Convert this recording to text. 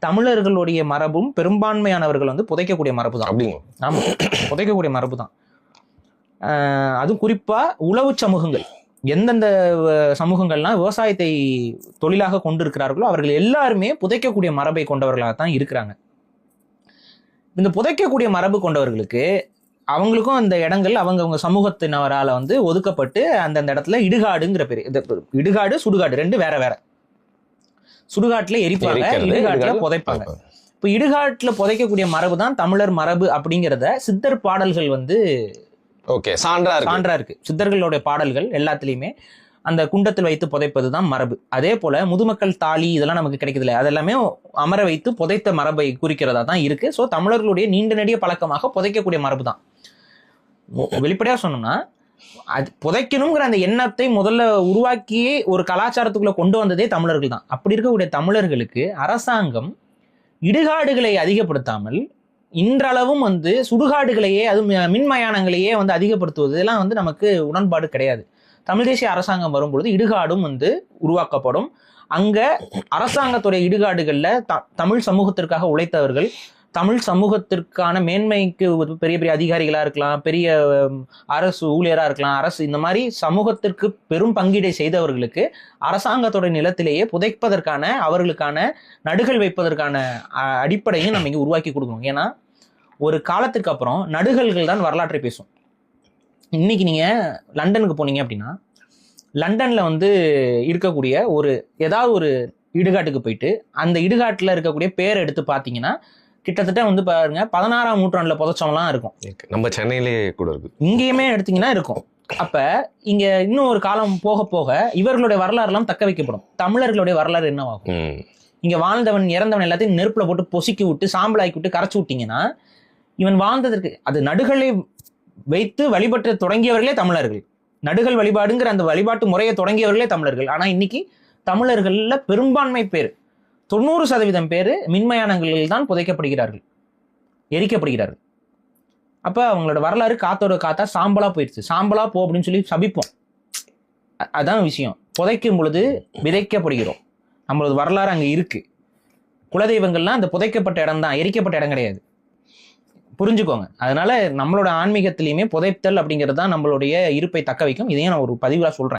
தமிழர்களுடைய மரபும் பெரும்பான்மையானவர்கள் வந்து புதைக்கக்கூடிய மரபு தான். அப்படிங்க. ஆமா, புதைக்கக்கூடிய மரபு தான். அதுவும் குறிப்பா உழவு சமூகங்கள், எந்தெந்த சமூகங்கள்லாம் விவசாயத்தை தொழிலாக கொண்டிருக்கிறார்களோ அவர்கள் எல்லாருமே புதைக்கக்கூடிய மரபை கொண்டவர்களாக தான் இருக்கிறாங்க. இந்த புதைக்கக்கூடிய மரபு கொண்டவர்களுக்கு அவங்களுக்கும் அந்த இடங்கள் அவங்க சமூகத்தினரால வந்து ஒதுக்கப்பட்டு அந்தந்த இடத்துல இடுகாடுங்கிற பேரு. இடுகாடு சுடுகாடு ரெண்டு வேற வேற. சுடுகாட்டுல எரிப்பாங்க, இடுகாட்டுல புதைப்பாங்க. இப்ப இடுகாட்டுல புதைக்கக்கூடிய மரபு தான் தமிழர் மரபு அப்படிங்கிறத சித்தர் பாடல்கள் வந்து சான்றா இருக்கு. சித்தர்களுடைய பாடல்கள் எல்லாத்துலயுமே அந்த குண்டத்தில் வைத்து புதைப்பது தான் மரபு. அதே போல முதுமக்கள் தாலி இதெல்லாம் நமக்கு கிடைக்குது இல்லை, அதெல்லாமே அமர வைத்து புதைத்த மரபை குறிக்கிறதா தான் இருக்கு. ஸோ தமிழர்களுடைய நீண்ட நெடிய பழக்கமாக புதைக்கக்கூடிய மரபு தான். வெளிப்படையா சொன்னோம்னா அது புதைக்கணுங்கிற அந்த எண்ணத்தை முதல்ல உருவாக்கியே ஒரு கலாச்சாரத்துக்குள்ள கொண்டு வந்ததே தமிழர்கள் தான். அப்படி இருக்கக்கூடிய தமிழர்களுக்கு அரசாங்கம் இடுகாடுகளை அதிகப்படுத்தாமல் இன்றளவும் வந்து சுடுகாடுகளையே, அது மின்மயானங்களையே வந்து அதிகப்படுத்துவது இதெல்லாம் வந்து நமக்கு உடன்பாடு கிடையாது. தமிழ் தேசிய அரசாங்கம் வரும்பொழுது இடுகாடும் வந்து உருவாக்கப்படும். அங்க அரசாங்கத்துடைய இடுகாடுகள்ல தமிழ் சமூகத்திற்காக உழைத்தவர்கள், தமிழ் சமூகத்திற்கான மேன்மைக்கு பெரிய பெரிய அதிகாரிகளா இருக்கலாம், பெரிய அரசு ஊழியரா இருக்கலாம், அரசு இந்த மாதிரி சமூகத்திற்கு பெரும் பங்கீடை செய்தவர்களுக்கு அரசாங்கத்தோட நிலத்திலேயே புதைப்பதற்கான அவர்களுக்கான நடுகள் வைப்பதற்கான அடிப்படையும் நம்ம இங்க உருவாக்கி கொடுக்கணும். ஏன்னா ஒரு காலத்துக்கு அப்புறம் நடுகல்கள் தான் வரலாற்றை பேசும். இன்னைக்கு நீங்க லண்டனுக்கு போனீங்க அப்படின்னா லண்டன்ல வந்து இருக்கக்கூடிய ஏதாவது ஒரு இடுகாட்டுக்கு போயிட்டு அந்த இடுகாட்டுல இருக்கக்கூடிய பேரை எடுத்து பார்த்தீங்கன்னா கிட்டத்தட்ட வந்து பாருங்க 16ஆம் நூற்றாண்டுல புதைச்சவங்களாம் இருக்கும். நம்ம சென்னையிலேயே கூட இருக்கு, இங்கேயுமே எடுத்தீங்கன்னா இருக்கும். அப்ப இங்க இன்னும் ஒரு காலம் போக போக இவர்களுடைய வரலாறு எல்லாம் தக்க வைக்கப்படும். தமிழர்களுடைய வரலாறு என்னவாகும்? இங்க வாழ்ந்தவன் இறந்தவன் எல்லாத்தையும் நெருப்புல போட்டு பொசுக்கி விட்டு சாம்பலாக்கி விட்டு கரைச்சு விட்டீங்கன்னா இவன் வாழ்ந்ததற்கு அது நடுகளை வைத்து வழிபட்டு தொடங்கியவர்களே தமிழர்கள். நடுகள் வழிபாடுங்கிற அந்த வழிபாட்டு முறையை தொடங்கியவர்களே தமிழர்கள். ஆனா இன்னைக்கு தமிழர்கள்ல பெரும்பான்மை பேர் 90% பேர் மின்மயானங்களில் தான் புதைக்கப்படுகிறார்கள், எரிக்கப்படுகிறார்கள். அப்ப அவங்களோட வரலாறு காத்தோட காத்தா சாம்பலா போயிடுச்சு. சாம்பலா போ அப்படின்னு சொல்லி சபிப்போம். அதான் விஷயம். புதைக்கும் பொழுது விதைக்கப்படுகிறோம். நம்மளோட வரலாறு அங்க இருக்கு. குலதெய்வங்கள்லாம் அந்த புதைக்கப்பட்ட இடம் தான், எரிக்கப்பட்ட இடம் கிடையாது. புரிஞ்சுக்கோங்க. அதனால நம்மளோட ஆன்மீகத்திலையுமே புதைத்தல் அப்படிங்கிறது தான் நம்மளுடைய இருப்பை தக்க வைக்கும். இதையும் நான் ஒரு பதிவா சொல்றேன்.